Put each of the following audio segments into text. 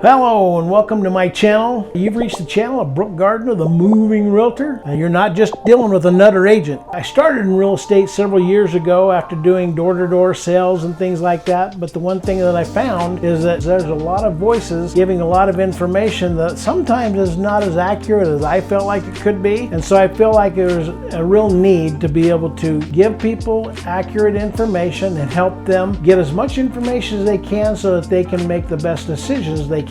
Hello and welcome to my channel. You've reached the channel of Brooke Gardner, the mooo-ving realtor. And you're not just dealing with another agent. I started in real estate several years ago after doing door-to-door sales and things like that. But the one thing that I found is that there's a lot of voices giving a lot of information that sometimes is not as accurate as I felt like it could be. And so I feel like there's a real need to be able to give people accurate information and help them get as much information as they can so that they can make the best decisions they can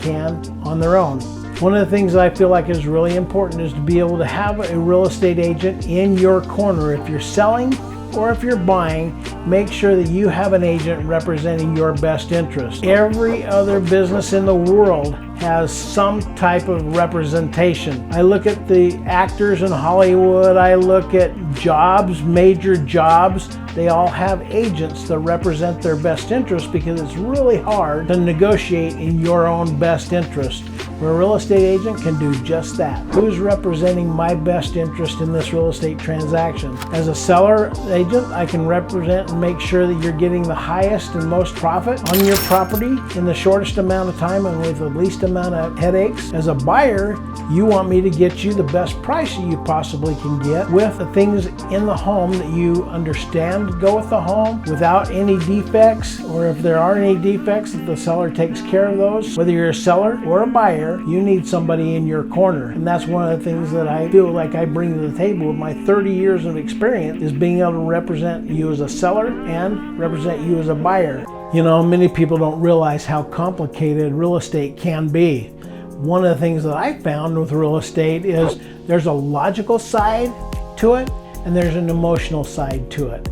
on their own. One of the things that I feel like is really important is to be able to have a real estate agent in your corner. If you're selling or if you're buying, make sure that you have an agent representing your best interest. Every other business in the world has some type of representation. I look at the actors in Hollywood, I look at jobs, major jobs, they all have agents that represent their best interest because it's really hard to negotiate in your own best interest. Where a real estate agent can do just that. Who's representing my best interest in this real estate transaction? As a seller agent, I can represent and make sure that you're getting the highest and most profit on your property in the shortest amount of time and with the least amount of headaches. As a buyer, you want me to get you the best price that you possibly can get with the things in the home that you understand to go with the home without any defects, or if there are any defects, that the seller takes care of those. Whether you're a seller or a buyer, you need somebody in your corner. And that's one of the things that I feel like I bring to the table with my 30 years of experience, is being able to represent you as a seller and represent you as a buyer. You know, many people don't realize how complicated real estate can be. One of the things that I found with real estate is there's a logical side to it and there's an emotional side to it.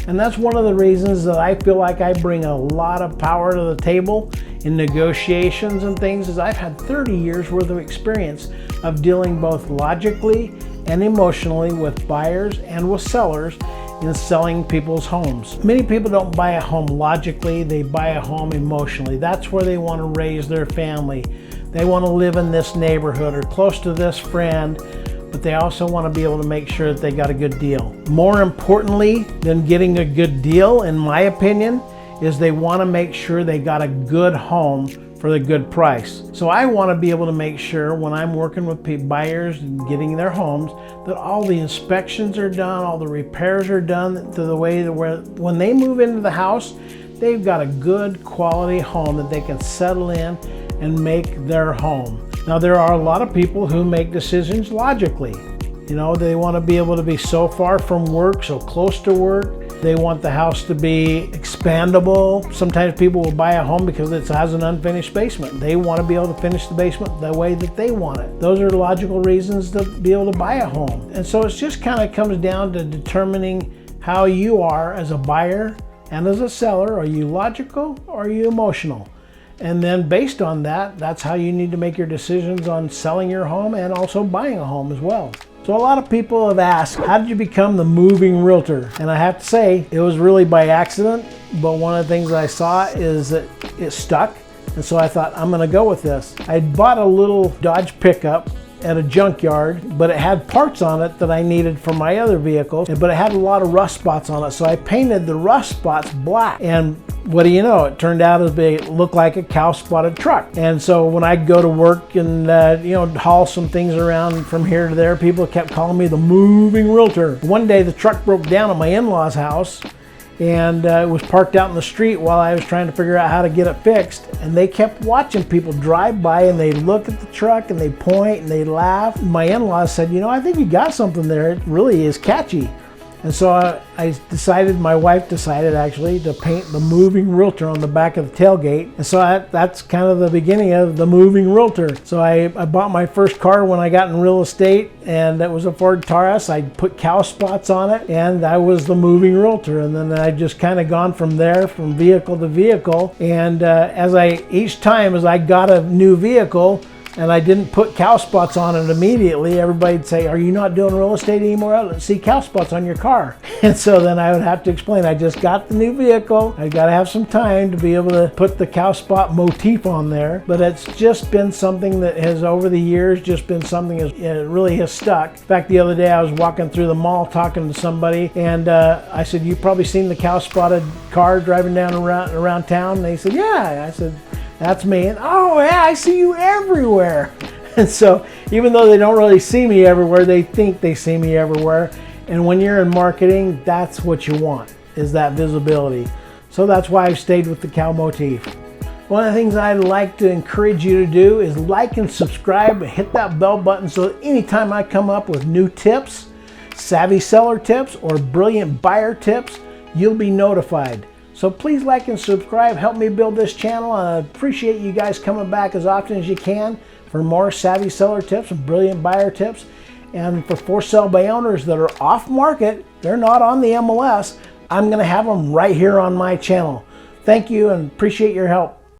And that's one of the reasons that I feel like I bring a lot of power to the table in negotiations and things, is I've had 30 years worth of experience of dealing both logically and emotionally with buyers and with sellers in selling people's homes. Many people don't buy a home logically, they buy a home emotionally. That's where they want to raise their family. They want to live in this neighborhood or close to this friend, but they also want to be able to make sure that they got a good deal. More importantly than getting a good deal, in my opinion, is they want to make sure they got a good home for the good price. So I want to be able to make sure when I'm working with buyers and getting their homes that all the inspections are done, all the repairs are done to the way that when they move into the house, they've got a good quality home that they can settle in and make their home. Now, there are a lot of people who make decisions logically. You know, they want to be able to be so far from work, so close to work. They want the house to be expandable. Sometimes people will buy a home because it has an unfinished basement. They want to be able to finish the basement the way that they want it. Those are logical reasons to be able to buy a home. And so it just kind of comes down to determining how you are as a buyer and as a seller. Are you logical or are you emotional? And then based on that, that's how you need to make your decisions on selling your home and also buying a home as well. So a lot of people have asked, how did you become the mooo-ving realtor? And I have to say, it was really by accident, but one of the things I saw is that it stuck. And so I thought, I'm gonna go with this. I bought a little Dodge pickup at a junkyard, but it had parts on it that I needed for my other vehicles, but it had a lot of rust spots on it. So I painted the rust spots black. And what do you know? It turned out to look like a cow-spotted truck. And so when I'd go to work and haul some things around from here to there, people kept calling me the mooo-ving realtor. One day the truck broke down at my in-laws' house, and it was parked out in the street while I was trying to figure out how to get it fixed. And they kept watching people drive by and they look at the truck and they point and they laugh. My in-laws said, you know, I think you got something there. It really is catchy. And so my wife decided actually to paint the mooo-ving realtor on the back of the tailgate. And so that's kind of the beginning of the mooo-ving realtor. So I bought my first car when I got in real estate, and it was a Ford Taurus. I put cow spots on it, and I was the mooo-ving realtor. And then I just kind of gone from there, from vehicle to vehicle. And each time as I got a new vehicle, and I didn't put cow spots on it immediately, everybody'd say, are you not doing real estate anymore? I don't see cow spots on your car. And so then I would have to explain, I just got the new vehicle. I got to have some time to be able to put the cow spot motif on there. But it's just been something that has, over the years, just been something that really has stuck. In fact, the other day I was walking through the mall talking to somebody, and I said, you've probably seen the cow spotted car driving down around town. And they said, yeah. I said, That's me. And oh yeah, I see you everywhere. And so even though they don't really see me everywhere, they think they see me everywhere. And when you're in marketing, that's what you want, is that visibility. So that's why I've stayed with the cow motif. One of the things I'd like to encourage you to do is like and subscribe and hit that bell button so that anytime I come up with new tips, savvy seller tips, or brilliant buyer tips, you'll be notified. So please like and subscribe, help me build this channel. I appreciate you guys coming back as often as you can for more savvy seller tips and brilliant buyer tips. And for sale by owners that are off market, they're not on the MLS, I'm going to have them right here on my channel. Thank you and appreciate your help.